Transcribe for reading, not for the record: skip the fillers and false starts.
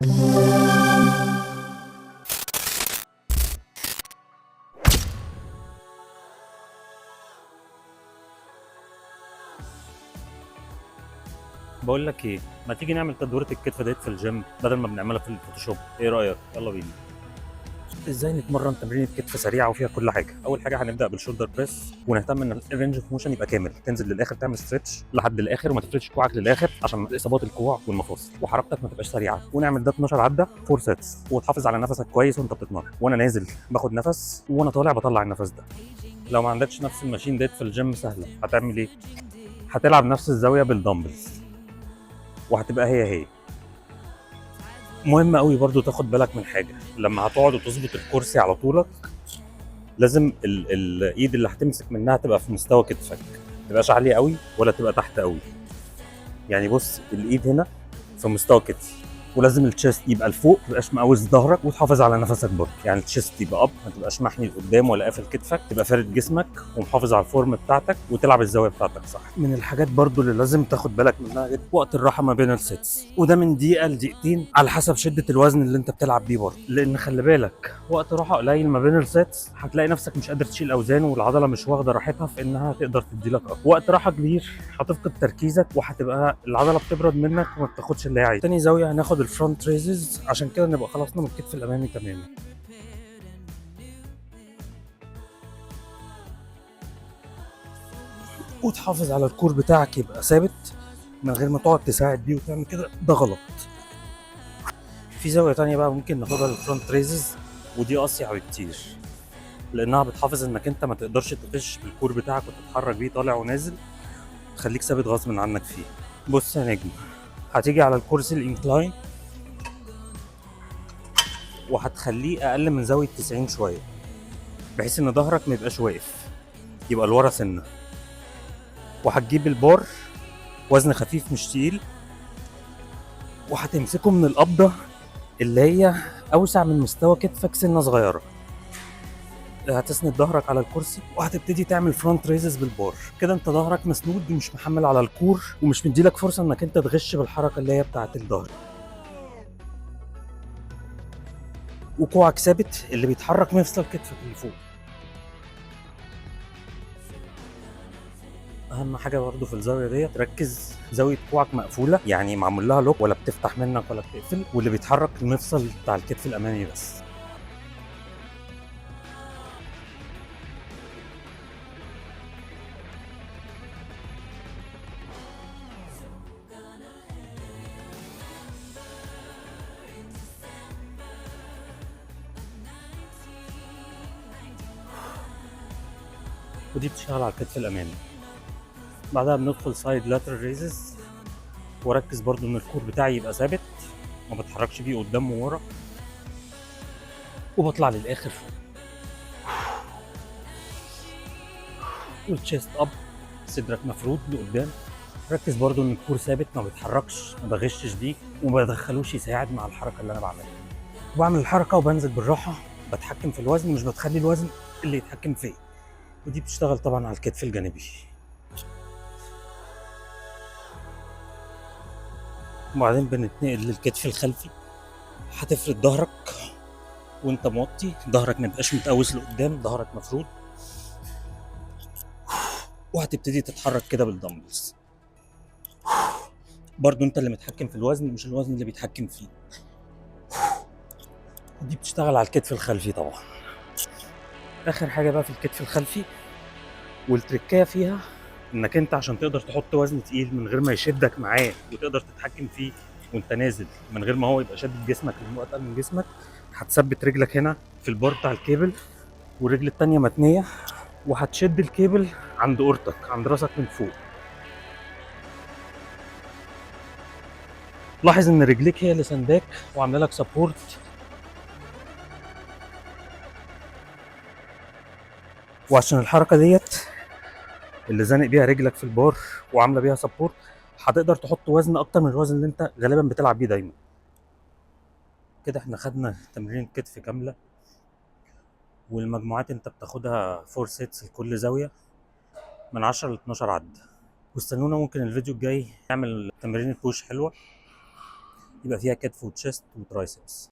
بقول لك ايه، ما تيجي نعمل تدويره الكتف ديت في الجيم بدل ما بنعملها في الفوتوشوب؟ ايه رايك؟ يلا بينا. ازاي نتمرن تمرين كتف سريعه وفيها كل حاجه؟ اول حاجه هنبدا بالشولدر بريس، ونهتم ان الرينج اوف موشن يبقى كامل، تنزل للاخر تعمل ستريتش لحد الاخر وما تفردش كوعك للاخر عشان اصابات الكوع والمفاصل، وحركتك ما تبقاش سريعه. ونعمل ده 12 عده 4 سيتس، وتحافظ على نفسك كويس وانت بتتمرن. وانا نازل باخد نفس، وانا طالع بطلع النفس ده. لو ما عندكش نفس الماشين ديت في الجيم سهله، هتعمل ايه؟ هتلعب نفس الزاويه بالدمبلز، وهتبقى هي. مهم قوي برضو تاخد بالك من حاجه، لما هتقعد وتظبط الكرسي على طولك لازم الايد اللي هتمسك منها تبقى في مستوى كتفك، ما تبقاش عاليه قوي ولا تبقى تحت قوي. يعني بص، الايد هنا في مستوى كتفي، ولازم التشيست يبقى لفوق، ما تبقاش مقوس ظهرك، وتحافظ على نفسك برضه. يعني التشيست يبقى اب، ما تبقاش محني لقدام ولا قافل كتفك، تبقى فارد جسمك ومحافظ على الفورم بتاعتك، وتلعب الزاويه بتاعتك صح. من الحاجات برضه اللي لازم تاخد بالك منها جدا وقت الراحه ما بين السيتس، وده من دقيقه لدقيقتين على حسب شده الوزن اللي انت بتلعب بيه برضه. لان خلي بالك، وقت راحه قليل ما بين السيتس هتلاقي نفسك مش قادر تشيل اوزان، والعضله مش واخده راحتها في انها تقدر تدي لك اكتر. وقت راحه كبير هتفقد تركيزك، وهتبقى العضله بتبرد منك وما بتاخدش اللي هي عايزه. تاني زاويه هناخد الفرونت ريزز، عشان كده نبقى خلصنا من الكتف الامامي تماما. وتحافظ على الكور بتاعك يبقى ثابت من غير ما تقعد تساعد بيه وتعمل كده، ده غلط. في زاويه تانية بقى ممكن ناخدها للفرونت ريزز، ودي اصيع بكتير، لانها بتحافظ انك انت ما تقدرش تغش بالكور بتاعك وتتحرك بيه طالع ونازل، تخليك ثابت غصب عنك فيه. بص يا نجم، هتيجي على الكرسي الانكلاين وهتخليه اقل من زاويه 90 شويه، بحيث ان ظهرك ما يبقاش واقف، يبقى لورا سنه. وهتجيب البار، وزن خفيف مش تقيل، وهتمسكه من القبضه اللي هي اوسع من مستوى كتفك سنه صغيره. هتسند ظهرك على الكرسي وهتبتدي تعمل فرونت ريزز بالبار. كده انت ظهرك مسنود ومش محمل على الكور، ومش مديلك فرصه انك انت تغش بالحركه اللي هي بتاعه الظهر. وكوعك ثابت، اللي بيتحرك مفصل كتفك اللي فوق. اهم حاجه برضو في الزاويه دي تركز زاويه كوعك مقفوله، يعني معمول لها لوك، ولا بتفتح منك ولا بتقفل، واللي بيتحرك المفصل بتاع الكتف الامامي بس. ودي بتشتغل على الكتف الامامي. بعدها بندخل سايد لاترال ريزز، واركز برضو ان الكور بتاعي يبقى ثابت، ما بتحركش بيه قدام وورا، وبطلع للاخر فوق. والتشيست اب، صدرك مفرود لقدام. ركز برضو ان الكور ثابت، ما بيتحركش، ما بغشش بيه، وما بدخلوش يساعد مع الحركه اللي انا بعملها. وبعمل الحركه وبنزل بالراحه، بتحكم في الوزن، مش بتخلي الوزن اللي يتحكم فيا. ودي بتشتغل طبعا على الكتف الجانبي. وبعدين بنتنقل للكتف الخلفي. هتفرد ظهرك وانت موطي، ظهرك ما يبقاش متقوس لقدام، ظهرك مفرود. وهتبتدي تتحرك كده بالدمبلز، برضو انت اللي متحكم في الوزن، مش الوزن اللي بيتحكم فيه. ودي بتشتغل على الكتف الخلفي طبعا. اخر حاجه بقى في الكتف الخلفي، والتركايه فيها، انك انت عشان تقدر تحط وزن تقيل من غير ما يشدك معاه، وتقدر تتحكم فيه وانت نازل من غير ما هو يبقى شادد جسمك لانه اتقل من جسمك، هتثبت رجلك هنا في البار بتاع الكيبل، والرجل التانية متنية، وهتشد الكيبل عند اورتك، عند راسك من فوق. لاحظ ان رجليك هي اللي سنداك وعامله لك سبورت. وعشان الحركه ديت اللي زانق بيها رجلك في البار وعامله بيها سبورت، هتقدر تحط وزن اكتر من الوزن اللي انت غالبا بتلعب بيه دايما. كده احنا خدنا تمرين كتف كامله، والمجموعات انت بتاخدها 4 سيتس لكل زاويه، من 10 ل 12 عد. واستنونا، ممكن الفيديو الجاي نعمل تمرين بوش حلوه، يبقى فيها كتف وتشست وترايسبس.